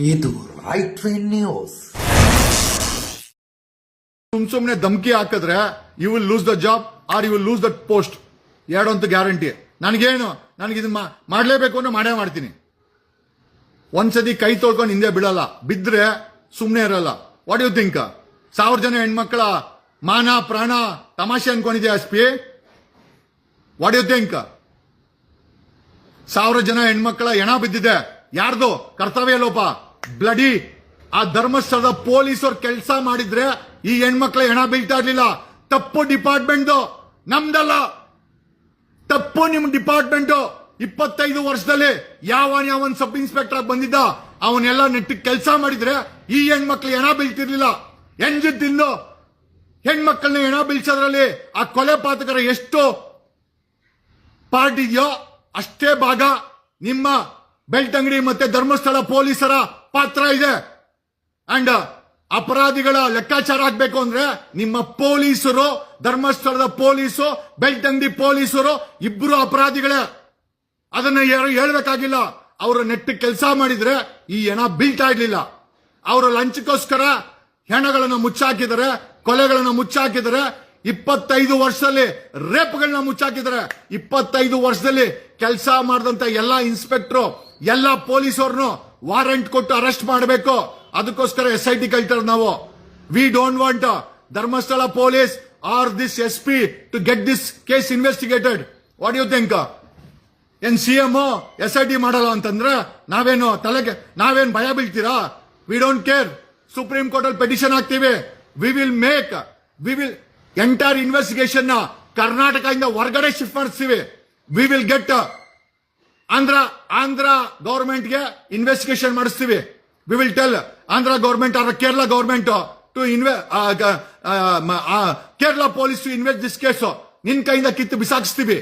ಇದು right vane news. ಸುಮ್ನೆ ಧಮಕಿ ಹಾಕಿದ್ರೆ you will lose the job or you will lose the post. ಎರಡಂತೂ ಗ್ಯಾರಂಟಿ. ನನಗೆ ಇದನ್ನ ಮಾಡಲೇಬೇಕು ಅಂದ್ರೆ ಮಾಡೇ ಮಾಡ್ತೀನಿ. ಒಂದ್ಸತಿ ಕೈ ತೊಳ್ಕೊಂಡು ಹಿಂದೆ ಬಿಡಲ್ಲ, ಬಿದ್ರೆ ಸುಮ್ನೆ ಇರಲ್ಲ. What you think? 1000 ಜನ ಹೆಣ್ಮಕ್ಳ ಮಾನ ಪ್ರಾಣ ತಮಾಷೆ ಅನ್ಕೊಂಡಿದ್ಯಾ S P? What you think? 1000 ಜನ ಹೆಣ್ಮಕ್ಳ ಹೆಣ ಬಿದ್ದಿದೆ. ಯಾರ್ದು? ಕರ್ತವ್ಯ ಲೋಪ. ಬ್ಲಡಿ ಆ ಧರ್ಮಸ್ಥಳದ ಪೊಲೀಸರು ಕೆಲಸ ಮಾಡಿದ್ರೆ ಈ ಹೆಣ್ಮಕ್ಳ ಹೆಣ ಬೀಳ್ತಾ ಇರ್ಲಿಲ್ಲ. ತಪ್ಪು ಡಿಪಾರ್ಟ್ಮೆಂಟ್, ನಮ್ದಲ್ಲ. ತಪ್ಪು ನಿಮ್ ಡಿಪಾರ್ಟ್ಮೆಂಟ್. 25 ವರ್ಷದಲ್ಲಿ ಯಾವನ್ ಸಬ್ ಇನ್ಸ್ಪೆಕ್ಟರ್ ಬಂದಿದ್ದ ಅವನ್ನೆಲ್ಲ ನೆಟ್ಟಿಗೆ ಕೆಲಸ ಮಾಡಿದ್ರೆ ಈ ಹೆಣ್ಮಕ್ಳು ಹೆಣ ಬೀಳ್ತಿರ್ಲಿಲ್ಲ. ಎಂಜು ತಿಂದು ಹೆಣ್ಮಕ್ಳನ್ನ ಹೆಣ ಬೀಳ್ಸೋದ್ರಲ್ಲಿ ಆ ಕೊಲೆ ಪಾತಕರ ಎಷ್ಟು ಪಾರ್ಟ್ ಇದೆಯೋ ಅಷ್ಟೇ ಭಾಗ ನಿಮ್ಮ ಬೆಳ್ತಂಗಡಿ ಮತ್ತೆ ಧರ್ಮಸ್ಥಳ ಪೊಲೀಸರ ಪಾತ್ರ ಇದೆ. ಅಂಡ್ ಅಪರಾಧಿಗಳ ಲೆಕ್ಕಾಚಾರ ಆಗ್ಬೇಕು ಅಂದ್ರೆ ನಿಮ್ಮ ಪೊಲೀಸರು, ಧರ್ಮಸ್ಥಳದ ಪೊಲೀಸು, ಬೆಳ್ತಂಗಡಿ ಪೊಲೀಸರು ಇಬ್ರು ಅಪರಾಧಿಗಳೇ. ಅದನ್ನ ಯಾರು ಹೇಳ್ಬೇಕಾಗಿಲ್ಲ. ಅವರು ನೆಟ್ಟ ಕೆಲಸ ಮಾಡಿದ್ರೆ ಈ ಹೆಣ ಬೀಳ್ತಾ ಇರ್ಲಿಲ್ಲ. ಅವರ ಲಂಚಕ್ಕೋಸ್ಕರ ಹೆಣಗಳನ್ನ ಮುಚ್ಚಾಕಿದ್ದಾರೆ, ಕೊಲೆಗಳನ್ನ ಮುಚ್ಚಾಕಿದ್ದಾರೆ. 25 ವರ್ಷದಲ್ಲಿ ರೇಪ್ಗಳನ್ನ ಮುಚ್ಚಾಕಿದ್ದಾರೆ. 25 ವರ್ಷದಲ್ಲಿ ಕೆಲಸ ಮಾಡಿದಂತ ಎಲ್ಲಾ ಇನ್ಸ್ಪೆಕ್ಟರ್, ಎಲ್ಲಾ ಪೊಲೀಸರನ್ನು ವಾರೆಂಟ್ ಕೊಟ್ಟು ಅರೆಸ್ಟ್ ಮಾಡಬೇಕು. ಅದಕ್ಕೋಸ್ಕರ SIT ಕಳ್ತಾರೆ ನಾವು. We don't want Dharmasthala police or this SP to get this case investigated. What you think? CM SIT ಮಾಡಲ್ಲ ಅಂತಂದ್ರೆ ನಾವೇನ್ ಭಯ ಬೀಳ್ತೀರಾ? We don't care. Supreme court ಅಲ್ಲಿ ಪೆಟಿಷನ್ ಹಾಕ್ತೀವಿ. ವಿ ವಿಲ್ ಎಂಟೈರ್ ಇನ್ವೆಸ್ಟಿಗೇಷನ್ ನ ಕರ್ನಾಟಕದಿಂದ ಹೊರಗಡೆ ಶಿಫ್ಟ್ ಮಾಡಿಸ್ತೀವಿ. We will get Andhra government ಗೆ ಇನ್ವೆಸ್ಟಿಗೇಷನ್ ಮಾಡಿಸ್ತೀವಿ. We will tell Andhra government or Kerala government to Kerala police to invest this case. ನಿನ್ ಕೈಯಿಂದ ಕಿತ್ತು ಬಿಸಾಕಿಸ್ತೀವಿ.